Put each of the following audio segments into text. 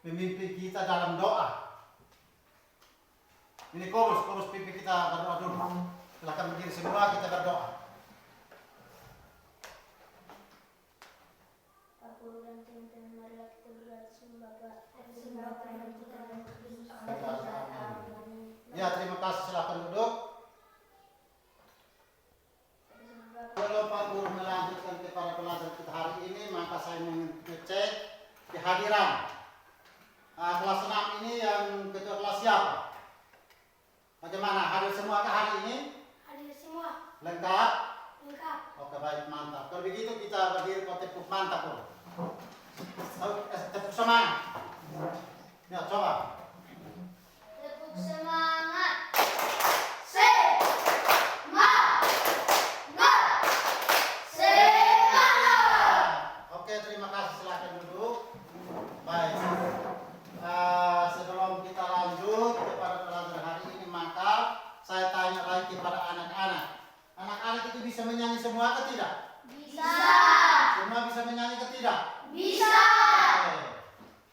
Pemimpin kita dalam doa. Ini Korus pimpin kita berdoa dulu. Silakan berdiri semua, kita berdoa. Pak Guru dan teman-teman, marilah kita berdoa sembah Ya, terima kasih. Silakan duduk. Kalau Pak Guru melanjutkan kepada pelajaran kita hari ini, maka saya mengecek kehadiran. Kelas 6 ini yang ketua kelas siapa? Bagaimana? Hadir semua ke hari ini? hadir semua. Lengkap? Lengkap. Oke, baik, mantap. Kalau begitu kita berdiri tepuk mantap, Bro. Tepuk semangat. Ya, coba. Tepuk semangat. Oke, terima kasih. Silakan duduk. Baik. Sebelum kita lanjut kepada pelajaran hari ini, maka saya tanya lagi kepada anak-anak. Anak-anak itu bisa menyanyi semua atau tidak? Bisa. Semua bisa menyanyi atau tidak? Bisa. Oke.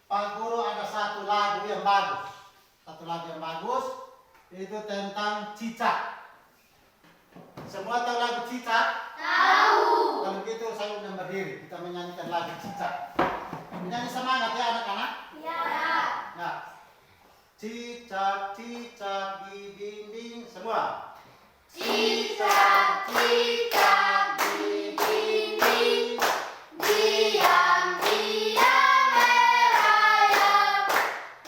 Pak Guru ada satu lagu yang bagus. Satu lagu yang bagus itu tentang cicak. Semua tahu lagu cicak? Tahu. Kalau gitu saya undang berdiri. Kita menyanyikan lagu cicak. Menyanyi semangat ya anak-anak. Ya. Nah, cicak cicak di dinding semua. Cicak, cicak di dinding, diam-diam merayap,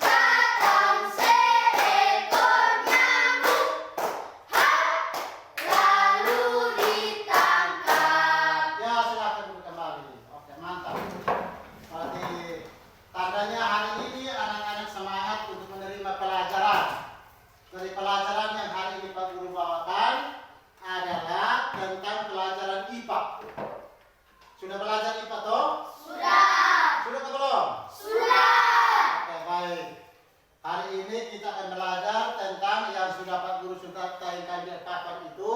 datang seekor nyamuk, lalu ditangkap. Ya, silakan duduk kembali. Oke, mantap. Berarti tandanya hari ini anak-anak semangat untuk menerima pelajaran. Dari pelajaran yang hari ini Pak Guru bawakan adalah tentang pelajaran IPA. Sudah belajar IPA toh? Sudah. Sudah atau belum? Sudah. Oke, baik. Hari ini kita akan belajar tentang yang sudah Pak Guru sudah tayangkan di papan itu,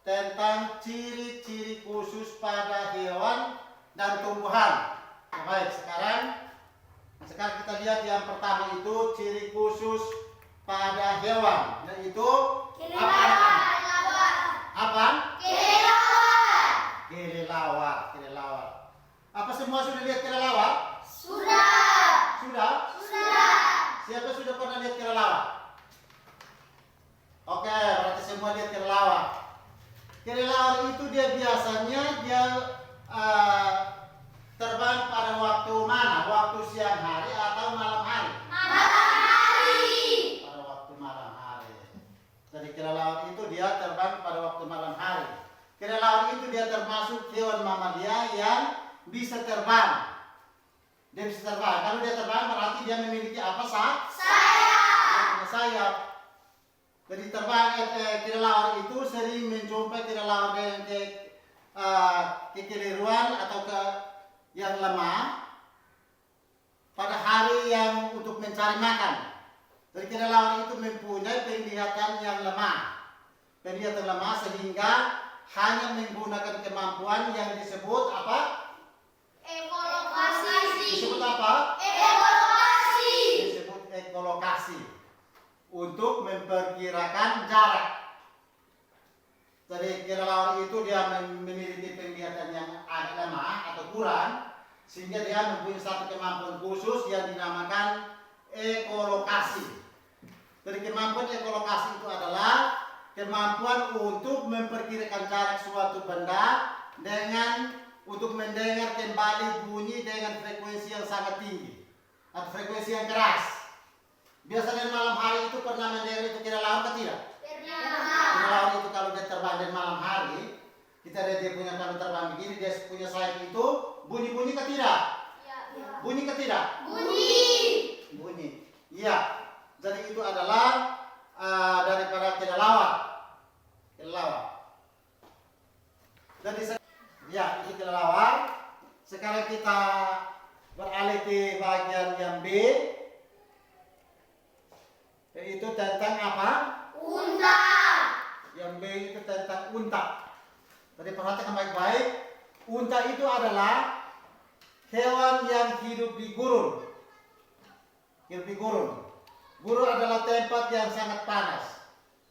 tentang ciri-ciri khusus pada hewan dan tumbuhan. Nah, baik, sekarang kita lihat yang pertama itu ciri khusus pada hewan, yaitu Kelelawar. apa? Kelelawar. Kelelawar. Apa semua sudah lihat kelelawar? Sudah. Sudah? Sudah. Siapa sudah pernah lihat kelelawar? Oke, berarti semua lihat kelelawar. Kelelawar itu dia biasanya terbang pada waktu mana? Waktu siang hari atau malam hari? Malam hari. Pada waktu malam hari. Jadi kelelawar itu dia terbang pada waktu malam hari. Kelelawar itu dia termasuk hewan mamalia yang bisa terbang. Dia bisa terbang. Kalau dia terbang berarti dia memiliki apa? Sayap. Dia punya sayap. Jadi terbang kelelawar itu sering menjumpai kelelawar yang kekeliruan atau yang lemah pada hari yang untuk mencari makan. Jadi kelelawar itu mempunyai penglihatan yang lemah. Penglihatan lemah sehingga hanya menggunakan kemampuan yang disebut apa? Ekolokasi. Disebut apa? Ekolokasi. Disebut ekolokasi. Untuk memperkirakan jarak. Jadi kelelawar itu dia memiliki penglihatan yang agak lemah atau kurang, sehingga dia mempunyai satu kemampuan khusus yang dinamakan ekolokasi. Jadi kemampuan ekolokasi itu adalah kemampuan untuk memperkirakan jarak suatu benda dengan untuk mendengar kembali bunyi dengan frekuensi yang sangat tinggi atau frekuensi yang keras. Biasanya malam hari itu pernah mendengar itu kelelawar atau tidak? Kelelawar itu kalau dia terbang di malam hari, kita lihat dia punya kalau terbang begini, dia punya sayap itu bunyi-bunyi ke tidak? Ya. Bunyi ke tidak? Bunyi. Iya. Jadi itu adalah daripada kelelawar. Jadi ya itu kelelawar. Sekarang kita beralih ke bagian yang B, yaitu tentang apa? Unta. Yang B itu tentang unta. Jadi perhatikan baik-baik. Unta itu adalah hewan yang hidup di gurun. hidup di gurun. Gurun adalah tempat yang sangat panas.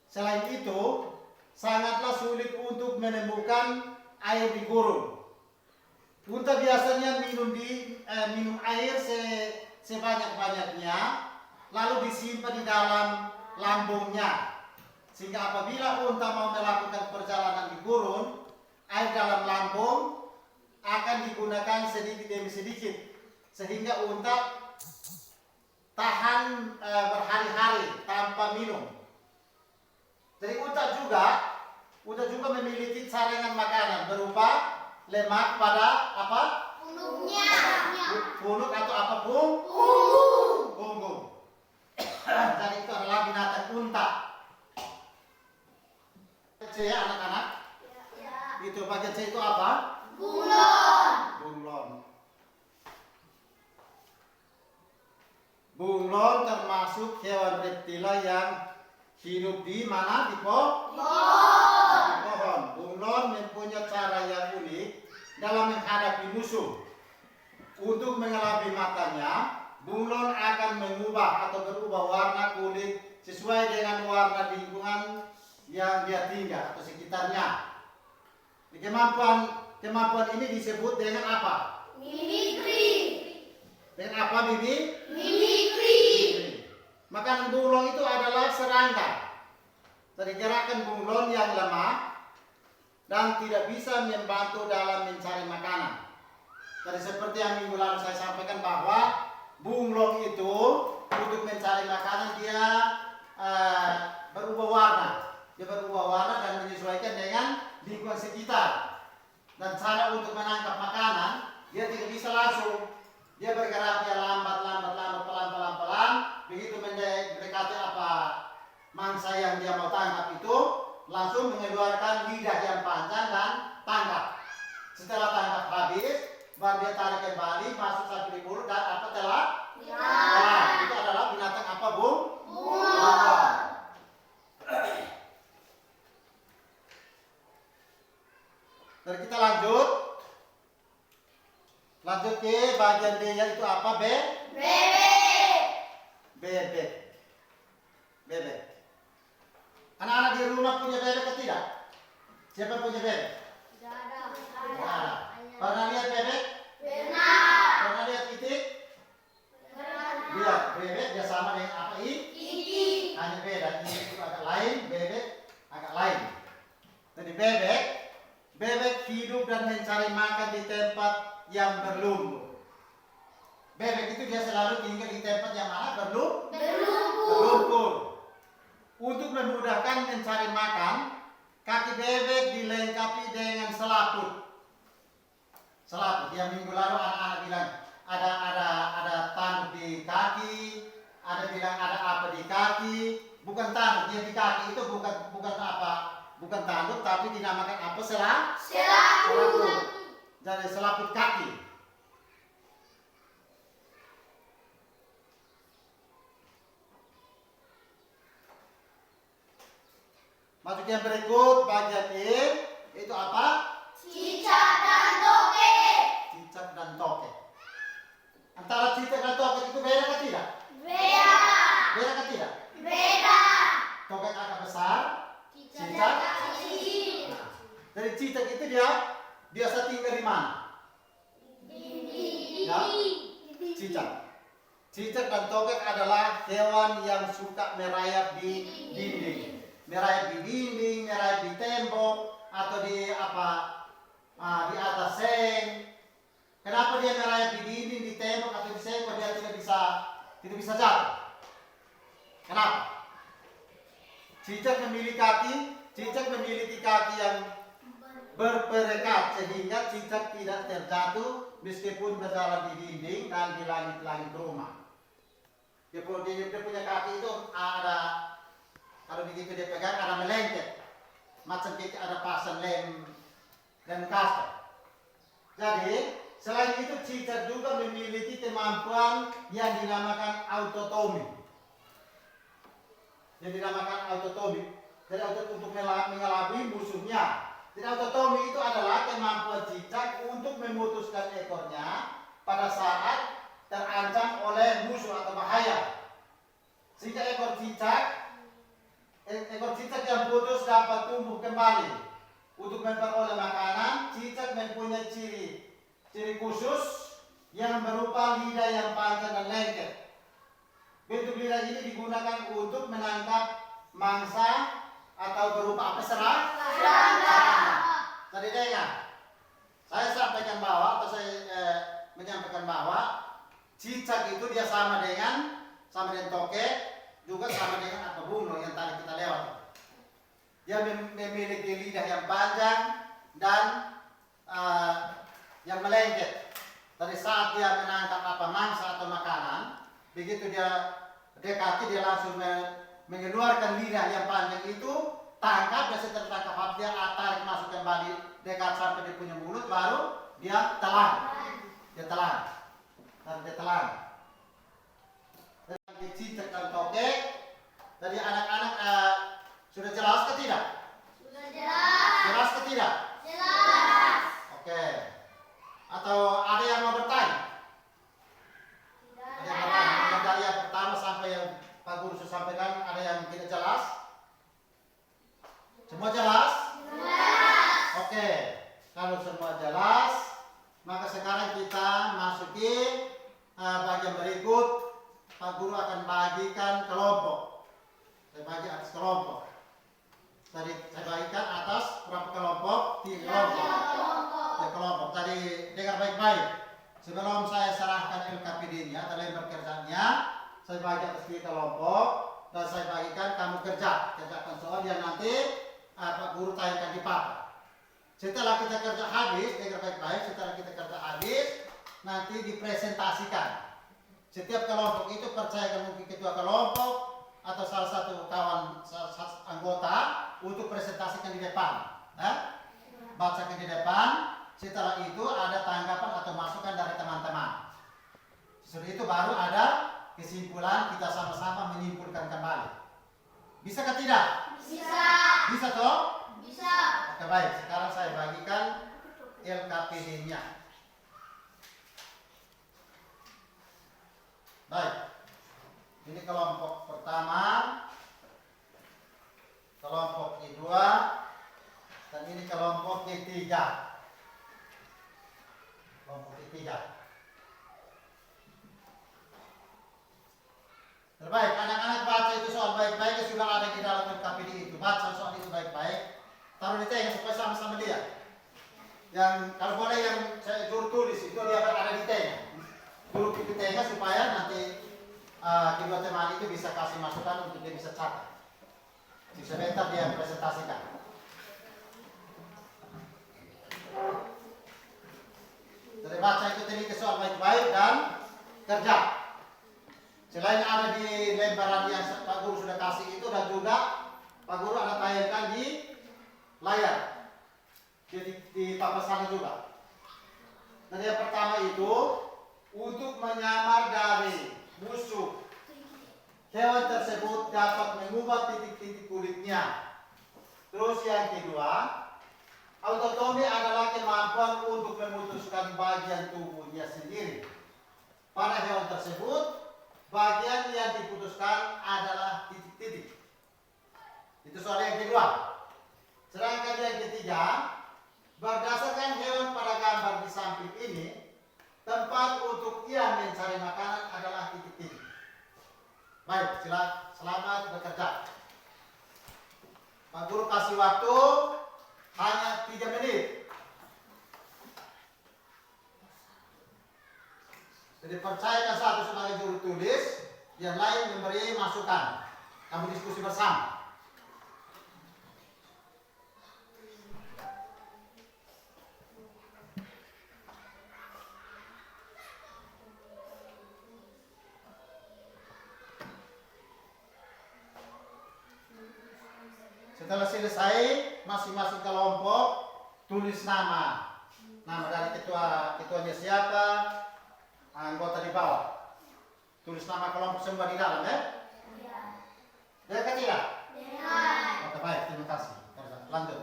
Selain itu, sangatlah sulit untuk menemukan air di gurun. Unta biasanya minum air sebanyak-banyaknya, lalu disimpan di dalam lambungnya. Sehingga apabila unta mau melakukan perjalanan di gurun, air dalam lambung akan digunakan sedikit demi sedikit, sehingga unta tahan berhari-hari tanpa minum. Jadi unta juga memiliki saringan makanan berupa lemak pada apa? Punuknya. Punuk atau apa punggung. Jadi itu adalah binatang unta. C ya anak-anak. Itu bagian C itu apa? Bunglon. Bunglon termasuk hewan reptila yang hidup di mana? Di pohon. Bunglon mempunyai cara yang unik dalam menghadapi musuh. Untuk mengelabui matanya, bunglon akan mengubah atau berubah warna kulit sesuai dengan warna lingkungan yang dia tinggal atau sekitarnya. Kemampuan ini disebut dengan apa? Mimikri. Dengan apa, Bibi? Mimikri. Makanan bunglon itu adalah serangga. Dari gerakan bunglon yang lemah dan tidak bisa membantu dalam mencari makanan. Jadi seperti yang minggu lalu saya sampaikan bahwa bunglon itu untuk mencari makanan dia berubah warna. Dia berubah warna dan menyesuaikan dengan lingkungan sekitar. Dan cara untuk menangkap makanan, dia tidak bisa langsung. Dia bergerak dia lambat, pelan. Begitu mendekati apa mangsa yang dia mau tangkap itu, langsung mengeluarkan lidah yang panjang dan tangkap. Setelah tangkap habis, baru dia tarik kembali, masuk sampai di mulut dan apa telah? Itu adalah binatang apa, bunglon. Jadi kita lanjut ke bagian D yaitu apa? Bebek. Anak-anak di rumah punya bebek atau tidak? Siapa punya bebek? Nah, pernah lihat bebek? Benar. Pernah lihat itik? Lihat, bebek dia sama dengan apa? Iki. Hanya beda, itik itu agak lain, bebek agak lain. Jadi bebek hidup dan mencari makan di tempat yang berlumpur. Bebek itu dia selalu tinggal di tempat yang mana? Berlumpur. Untuk memudahkan mencari makan, kaki bebek dilengkapi dengan selaput. Yang minggu lalu anak-anak bilang ada tanduk di kaki, ada bilang ada apa di kaki. Bukan tanduk, dia di kaki itu bukan tanduk, tapi dinamakan apa? Selaput. Jadi selaput kaki. Masuk yang berikut bagian E, itu apa? Cicak dan toke. Antara cicak dan toke itu beda atau tidak? Beda. Beda atau tidak? Beda. Toke agak besar, cicak kecil. Nah, dari cicak itu dia biasa tinggal di mana? Ya, cicak dan tokek adalah hewan yang suka merayap di dinding. Merayap di tembok atau di atas seng. Kenapa dia merayap di dinding, di tembok atau di seng? Dia tidak bisa jatuh. Kenapa? Cicak memiliki kaki yang berperekat sehingga cicak tidak terjatuh meskipun berjalan di dinding dan di langit-langit rumah. Dia punya kaki itu ada, kalau begitu dia pegang ada melengket, macam kita ada pasang lem dan kasar. Jadi selain itu cicak juga memiliki kemampuan yang dinamakan autotomi. Jadi untuk mengelabui musuhnya. Jadi autotomi itu adalah kemampuan cicak untuk memutuskan ekornya pada saat terancam oleh musuh atau bahaya. Sehingga ekor cicak yang putus dapat tumbuh kembali untuk memperoleh makanan. Cicak mempunyai ciri khusus yang berupa lidah yang panjang dan lengket. Bentuk lidah ini digunakan untuk menangkap mangsa atau berupa apa? Serangga. Tadi dengar, saya sampaikan bahwa atau saya menyampaikan bahwa cicak itu dia sama dengan tokek, juga sama dengan apa bunglon yang tadi kita lewati. Dia memiliki lidah yang panjang dan yang melengket. Dari saat dia menangkap apa mangsa atau makanan, begitu dia dekati, dia langsung mengeluarkan lidah yang panjang itu, tangkap, dan setelah tangkap dia tarik masuk kembali dekat sampai dia punya mulut, baru dia telan. Dia telan. Cicak dan tokek. Jadi anak-anak sudah jelas ke tidak? Sudah jelas. Jelas ke tidak? Jelas. Oke. Atau ada yang mau bertanya? Ada yang bertanya? Dari yang pertama sampai yang Pak Guru sudah sampaikan, ada yang tidak jelas? Semua jelas? Jelas. Oke. Kalau semua jelas, maka sekarang kita masuki bagian berikut. Pak Guru akan bagikan kelompok. Saya bagi atas kelompok. Tadi saya bagikan atas berapa kelompok? 3 kelompok. 3 kelompok. Tadi dengar baik-baik. Sebelum saya serahkan LKPD-nya atau lembar kerjanya, saya bagi atas 3 kelompok dan saya bagikan kamu kerjakan soal yang nanti Pak Guru tayangkan di papan. Setelah kita kerja habis, dengar baik-baik. Setelah kita kerja habis, nanti dipresentasikan. Setiap kelompok itu percayakan mungkin ketua kelompok atau salah satu anggota untuk presentasikan di depan. Bacakan di depan. Setelah itu ada tanggapan atau masukan dari teman-teman. Setelah itu baru ada kesimpulan, kita sama-sama menyimpulkan kembali. Bisa ke tidak? Bisa. Bisa toh? Bisa. Oke, baik. Sekarang saya bagikan LKPD-nya. Baik, ini kelompok pertama, kelompok kedua, dan ini kelompok ketiga. Kelompok ketiga. Terbaik, anak-anak baca itu soal baik-baik, sudah ada di dalam LKPD itu. Baca soal itu baik-baik, taruh di tengah supaya sama-sama lihat. Yang kalau boleh yang saya juru tulis itu dia akan ada di tengah. Dulu di tengah supaya nanti kedua teman itu bisa kasih masukan untuk dia bisa catat. Sebentar dia presentasikan. Jadi baca itu teliti soal baik-baik dan kerja. Selain ada di lembaran yang Pak Guru sudah kasih itu, dan juga Pak Guru ada tayangkan di layar. Di papan sana juga. Jadi yang pertama itu untuk menyamar dari musuh, hewan tersebut dapat mengubah titik-titik kulitnya. Terus yang kedua, autotomi adalah kemampuan untuk memutuskan bagian tubuhnya sendiri. Pada hewan tersebut, bagian yang diputuskan adalah titik-titik. Itu soal yang kedua. Sedangkan yang ketiga, berdasarkan hewan pada gambar di samping ini, tempat untuk ia mencari makanan adalah titik-titik. Baik, selamat bekerja. Pak Guru kasih waktu hanya 3 menit. Jadi percayakan satu sebagai juru tulis, yang lain memberi masukan. Kamu diskusi bersama. Setelah selesai, masing-masing kelompok tulis nama dari ketuanya siapa, anggota di bawah. Tulis nama kelompok semua di dalam, ya? Ya kan tidak? Ya. Oke, baik, terima kasih. Lanjut.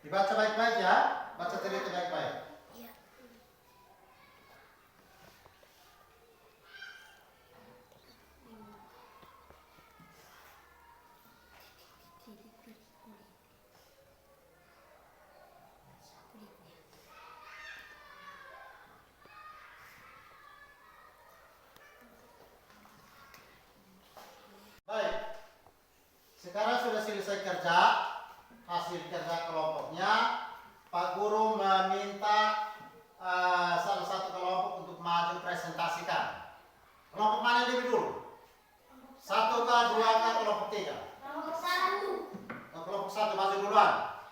Dibaca baik-baik ya. Baca cerita baik-baik. Iya. Baik. Sekarang sudah selesai kerja. Hasil kerja kelompoknya. Pak Guru meminta salah satu kelompok untuk maju presentasikan. Kelompok mana yang lebih dulu? Satu kah, dua kah, kelompok tiga? Nomor 1. Kelompok satu maju duluan.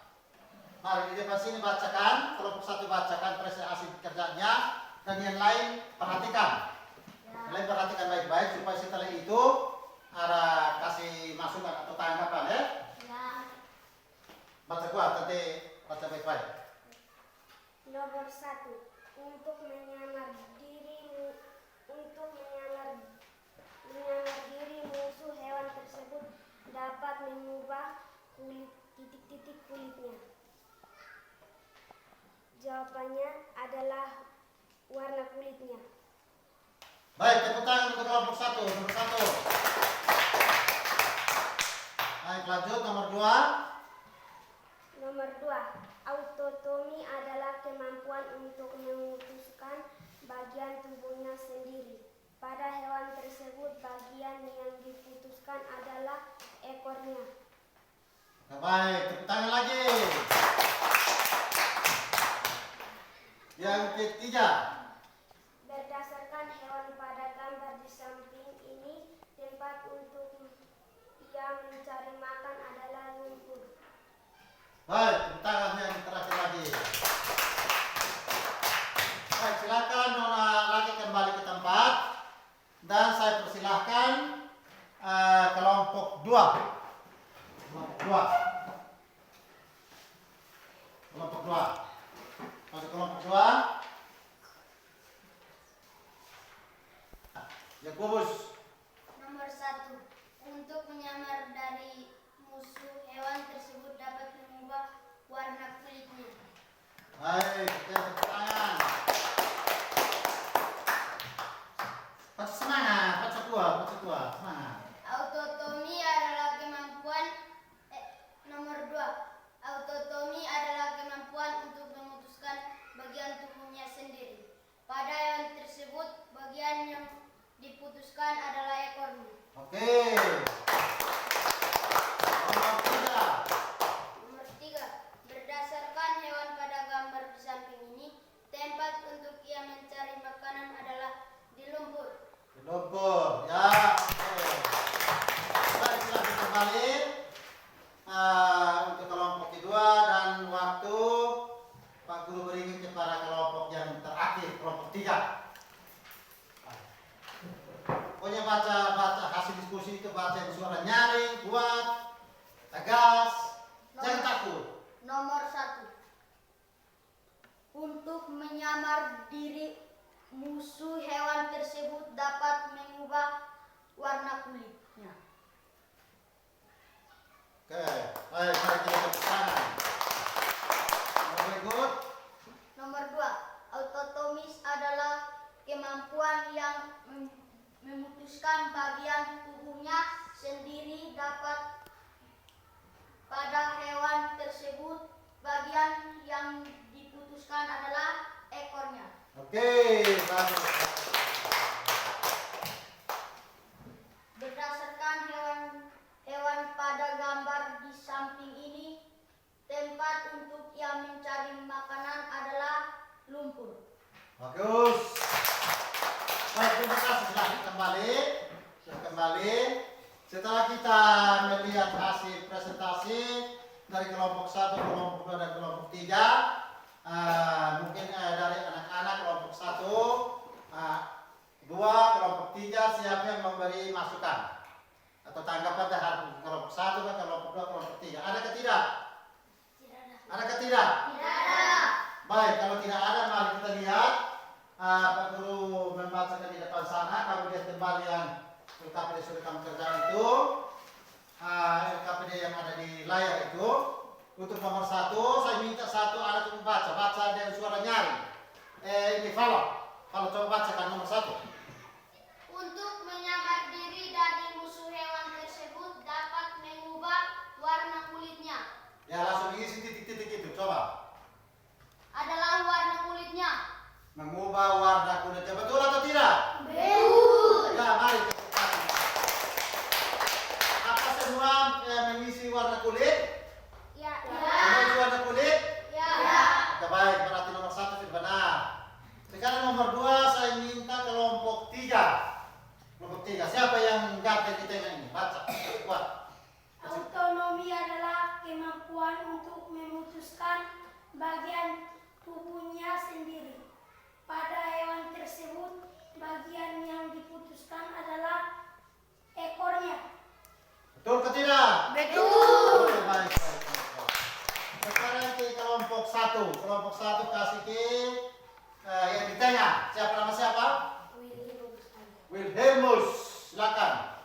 Mari di depan sini bacakan. Kelompok satu bacakan presentasi kerjanya dan yang lain perhatikan. Yang lain perhatikan baik-baik supaya setelah itu ada kasih masukan atau tanggapan ya. Ya. Baca kuat nanti baca baik-baik. Nomor 1. Untuk menyamar diri musuh hewan tersebut dapat mengubah titik-titik kulitnya. Jawabannya adalah warna kulitnya. Baik, tepuk tangan untuk kelompok satu, nomor satu. Baik, lanjut nomor dua. Nomor 2. Autotomi adalah kemampuan untuk memutuskan bagian tubuhnya sendiri. Pada hewan tersebut, bagian yang diputuskan adalah ekornya. Baik, tepuk tangan lagi. Yang ketiga. Berdasarkan hewan pada gambar di samping ini, tempat untuk ia mencari makan adalah lumpur. Baik, tepuk tangan yang terakhir lagi. Baik, silakan Nona lagi kembali ke tempat dan saya persilahkan kelompok dua. Kelompok dua. Kelompok dua. Masuk kelompok dua. Yakobus. Nomor 1. Untuk menyamar dari musuh hewan tersebut dapat mengubah warna kulitnya. Baik, kita tepuk tangan. Baca semangat, baca kuat, semangat. Autotomi adalah kemampuan nomor 2. Autotomi adalah kemampuan untuk memutuskan bagian tubuhnya sendiri. Pada hewan tersebut, bagian yang diputuskan adalah ekornya. Oke. Nomor tiga. Nomor 3. Berdasarkan hewan pada gambar di samping ini, tempat untuk ia mencari makanan adalah di lumpur. Lumpur, ya. Oke. Baik, silakan kembali untuk kelompok kedua dan waktu Pak Guru berikan kepada kelompok yang terakhir, kelompok tiga. Pokoknya baca hasil diskusi itu baca yang suara nyaring, kuat, tegas, jangan takut. Nomor 1. Untuk menyamar diri musuh hewan tersebut dapat mengubah warna kulitnya. Oke, baik, mari kita tepuk tangan. Nomor berikut. Nomor 2. Autotomis adalah kemampuan yang memutuskan bagian tubuhnya sendiri. Dapat pada hewan tersebut bagian yang diputuskan adalah ekornya. Oke, bagus. Berdasarkan hewan pada gambar di samping ini, tempat untuk ia mencari makanan adalah lumpur. Bagus. Baik, terima kasih. Silahkan kembali. Setelah kita melihat hasil presentasi dari kelompok 1, kelompok 2, dan kelompok 3, mungkin dari anak-anak kelompok 1, 2, kelompok 3, siapa yang memberi masukan atau tanggapan terhadap kelompok 1, kelompok 2, kelompok 3? Ada ke tidak? Ada ke tidak? Tidak ada. Baik, kalau tidak ada, mari kita lihat. Pak Guru membacakan di depan sana. Kamu lihat kembali yang LKPD sudah kamu kerjakan itu. LKPD yang ada di layar itu. Untuk nomor 1, saya minta satu anak untuk baca dengan suara nyaring. Ini Valo coba bacakan nomor 1. Untuk menyamar diri dari musuh hewan tersebut dapat mengubah warna kulitnya. Ya, langsung isi titik-titik itu, coba. Adalah warna kulitnya. Mengubah warna kulitnya, betul atau tidak? Betul. Ya, mari kita. Apa semua mengisi warna kulit? Ya. Semua isi warna kulit? Ya. Oke, baik, berarti nomor 1 sudah benar. Sekarang nomor 2 saya minta kelompok 3. Kelompok 3, siapa yang gabung di tengah ini? Baca, kuat. Autonomi adalah kemampuan untuk memutuskan bagian tubuhnya sendiri. Pada hewan tersebut, bagian yang diputuskan adalah ekornya. Betul atau tidak? Betul. Oke, baik. Sekarang ke kelompok 1. Kelompok 1 kasih ke yang di tengah. Nama siapa? Wilhelmus. Silakan.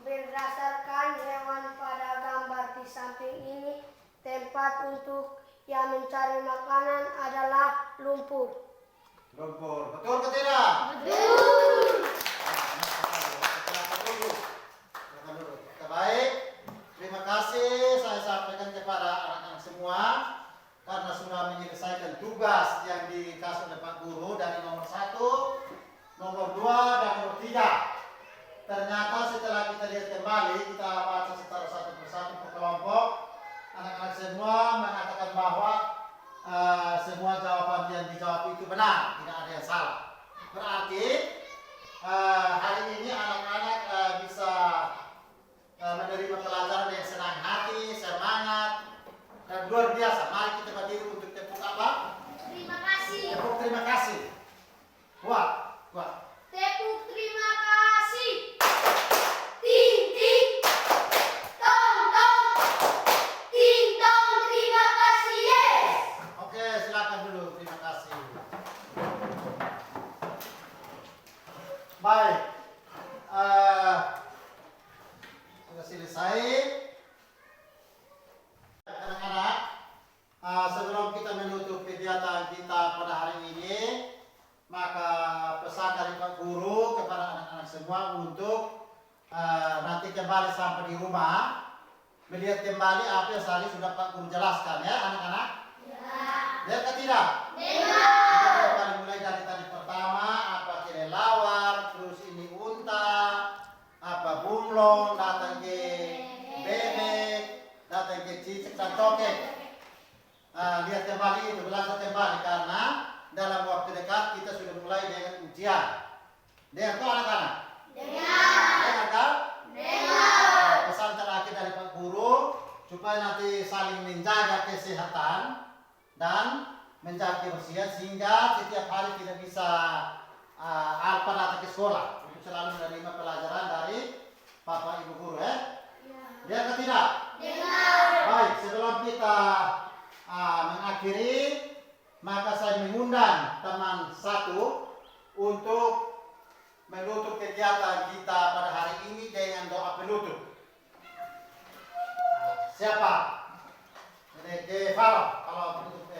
Berdasarkan hewan pada gambar di samping ini, tempat untuk yang mencari makanan adalah lumpur. Lumpur. Betul atau tidak? Betul. Oke, baik. Terima kasih saya sampaikan kepada anak-anak semua karena sudah menyelesaikan tugas yang dikasih oleh Pak Guru dari nomor 1, nomor 2, dan nomor 3. Ternyata setelah kita lihat kembali, kita baca secara satu persatu per kelompok, anak-anak semua mengatakan bahwa semua jawaban yang dijawab itu benar, tidak ada yang salah. Berarti hari ini anak-anak bisa menerima pelajaran yang senang hati, semangat, dan luar biasa. Mari kita berdiri untuk tepuk apa? Terima kasih. Tepuk terima kasih. Kuat. Tepuk terima kasih. Ting ting. Tong tong. Ting tong terima kasih. Yes. Oke, silakan dulu. Terima kasih. Baik. Sudah selesai. Anak-anak, sebelum kita menutup kegiatan kita pada hari ini, maka pesan dari Pak Guru kepada anak-anak semua untuk nanti kembali sampai di rumah melihat kembali apa yang tadi sudah Pak Guru jelaskan ya anak-anak. Lihat ke tidak? Kita kembali mulai dari tadi pertama apa kelelawar, terus ini unta, apa bunglon, datang ke bebek, datang ke cicak dan tokek. Lihat kembali itu, belajar kembali karena dalam waktu dekat kita sudah mulai dengan ujian. Dengar tuh anak-anak? Dengar kan? Pesan terakhir dari Pak Guru supaya nanti saling menjaga kesehatan dan menjaga kebersihan sehingga setiap hari kita bisa alpa datang ke sekolah untuk selalu menerima pelajaran dari Bapak Ibu Guru ya. Dengar atau tidak? Baik, sebelum kita mengakhiri, maka saya mengundang teman 1 untuk menutup kegiatan kita pada hari ini dengan doa penutup. Siapa? Jadi kalau penutup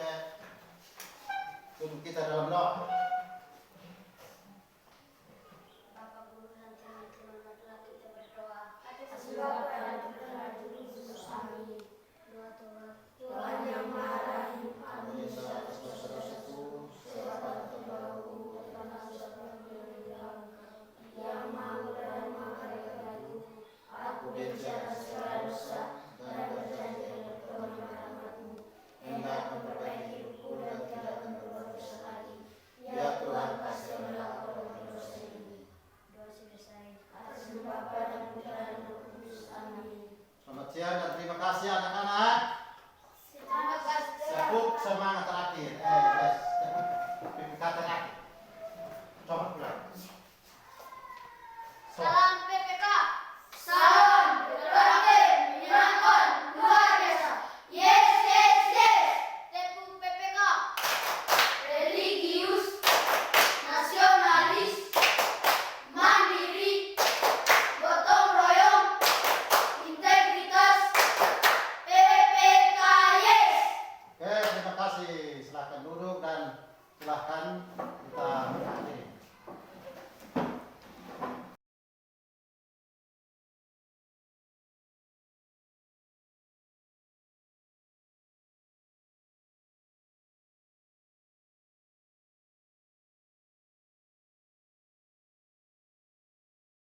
tutup kita dalam doa. Bapak Guru dan teman-teman, marilah kita berdoa. Tuhan yang Maha Rahim, yang Maha Muda dan Maha Baik, aku bicara segala dosa dan berjanji dengan rahmat-Mu, hendak memperbaiki hidupku dan tidak akan berbuat dosa lagi. Ya Tuhan, kasihanilah aku dengan dosa ini. Doa selesai. Atas nama Bapa dan Putra dan Roh Kudus. Amin. Selamat siang dan terima kasih anak-anak. Terima kasih. Tepuk semangat